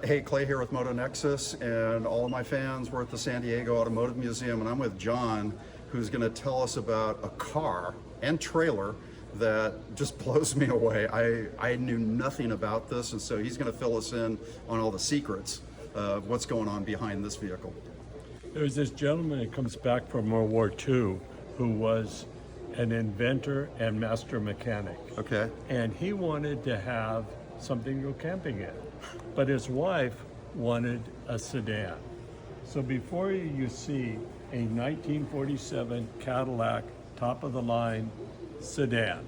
Hey, Clay here with Moto Nexus, and all of my fans. We're at the San Diego Automotive Museum, and I'm with John, who's going to tell us about a car and trailer that just blows me away. I knew nothing about this, and so he's going to fill us in on all the secrets of what's going on behind this vehicle. There's this gentleman that comes back from World War II who was an inventor and master mechanic. Okay. And he wanted to have something to go camping in. But his wife wanted a sedan. So before you see a 1947 Cadillac top of the line sedan.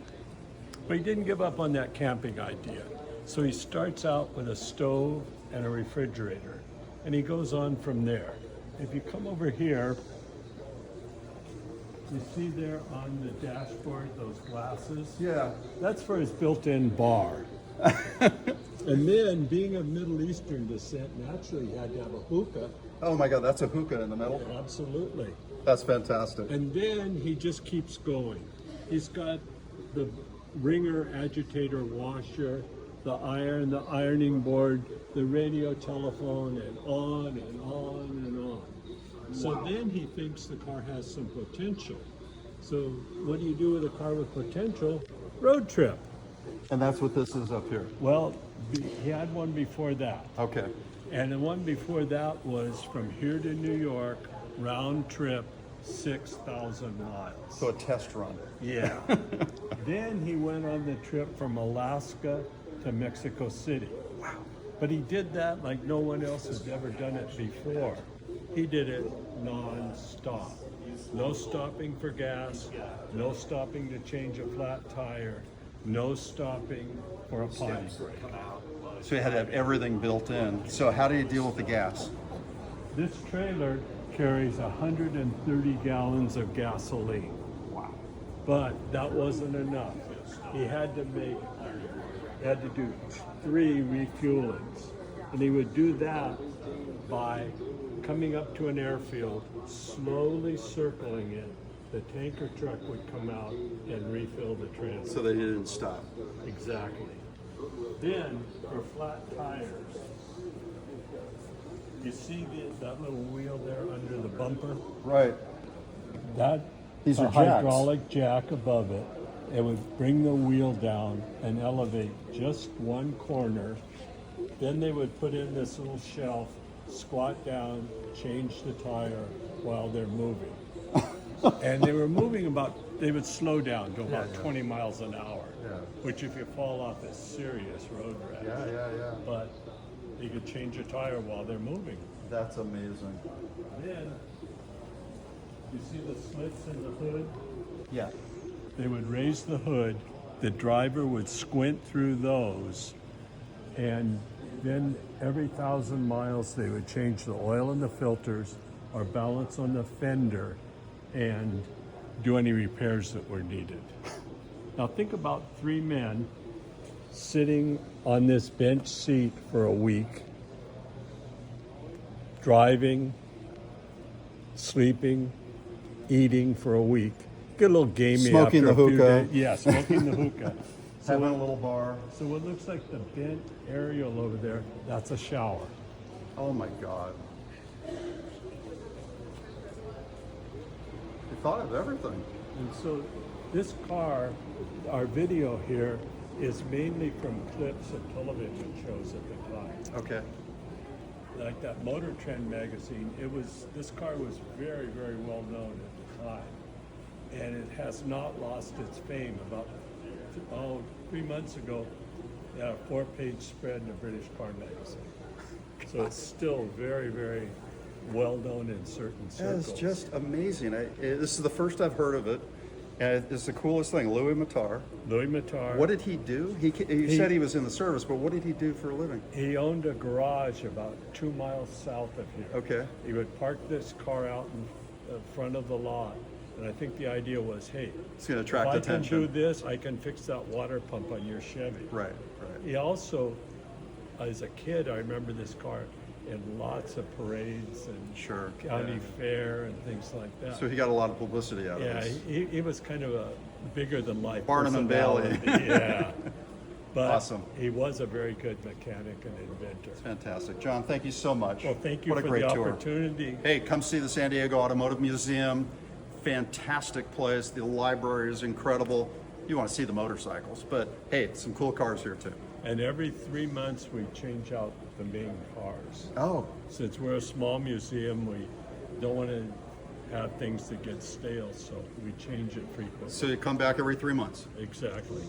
But he didn't give up on that camping idea. So he starts out with a stove and a refrigerator. And he goes on from there. If you come over here, you see there on the dashboard those glasses? Yeah. That's for his built-in bar. And then, being of Middle Eastern descent, naturally he had to have a hookah. Oh my God, that's a hookah in the middle? Absolutely. That's fantastic. And then he just keeps going. He's got the wringer agitator washer, the iron, the ironing board, the radio telephone, and on and on and on. So then he thinks the car has some potential. So what do you do with a car with potential? Road trip. And that's what this is up here. Well, he had one before that. Okay. And the one before that was from here to New York, round trip, 6,000 miles. So a test run. Yeah. Then he went on the trip from Alaska to Mexico City. Wow. But he did that like no one else has ever done it before. He did it non-stop. No stopping for gas, no stopping to change a flat tire, no stopping for a potty break. So you had to have everything built in. So how do you deal with the gas? This trailer carries 130 gallons of gasoline. Wow. But that wasn't enough. He had to do 3 refuelings. And he would do that by coming up to an airfield, slowly circling it. The tanker truck would come out and refill the trailer. So they didn't stop. Exactly. Then, for flat tires, you see that little wheel there under the bumper? Right. That's These a are jacks. hydraulic jack above it. It would bring the wheel down and elevate just one corner. Then they would put in this little shelf, squat down, change the tire while they're moving. And they were moving they would slow down to about 20 miles an hour, which if you fall off is serious road rash. Yeah. But you could change a tire while they're moving. That's amazing. Then, you see the slits in the hood? Yeah. They would raise the hood, the driver would squint through those, and then every 1,000 miles they would change the oil in the filters or balance on the fender and do any repairs that were needed. Now think about 3 men sitting on this bench seat for a week, driving, sleeping, eating for a week. Get a little gamey Smoking after the a few hookah. days. Yeah, smoking the hookah. Having a little bar. So what looks like the bent aerial over there, that's a shower. Oh my God. You thought of everything. And so this car, our video here, is mainly from clips of television shows at the time. Okay. Like that Motor Trend magazine, this car was very, very well known at the time. And it has not lost its fame. About 3 months ago, they had a 4-page spread in the British Car Magazine. So it's still very, very well known in certain circles. That is just amazing. This is the first I've heard of it. And it's the coolest thing. Louis Matar. Louis Matar. What did he do? He said he was in the service, but what did he do for a living? He owned a garage about 2 miles south of here. Okay. He would park this car out in the front of the lot. And I think the idea was, hey, It's going to attract if I attention. can do this, I can fix that water pump on your Chevy. Right. He also, as a kid, I remember this car in lots of parades and Sure, county yeah. fair and things like that. So he got a lot of publicity out of Yeah, this. he was kind of a bigger than life Barnum and Bailey. personality. Yeah. But Awesome. he was a very good mechanic and inventor. Fantastic. John, thank you so much. Well, thank you What a for great the tour. opportunity. Hey, come see the San Diego Automotive Museum. Fantastic place. The library is incredible. You want to see the motorcycles, but hey, some cool cars here too. And every 3 months we change out the main cars. Oh, Since we're a small museum, we don't want to have things that get stale, so we change it frequently. so you come back every 3 months. Exactly.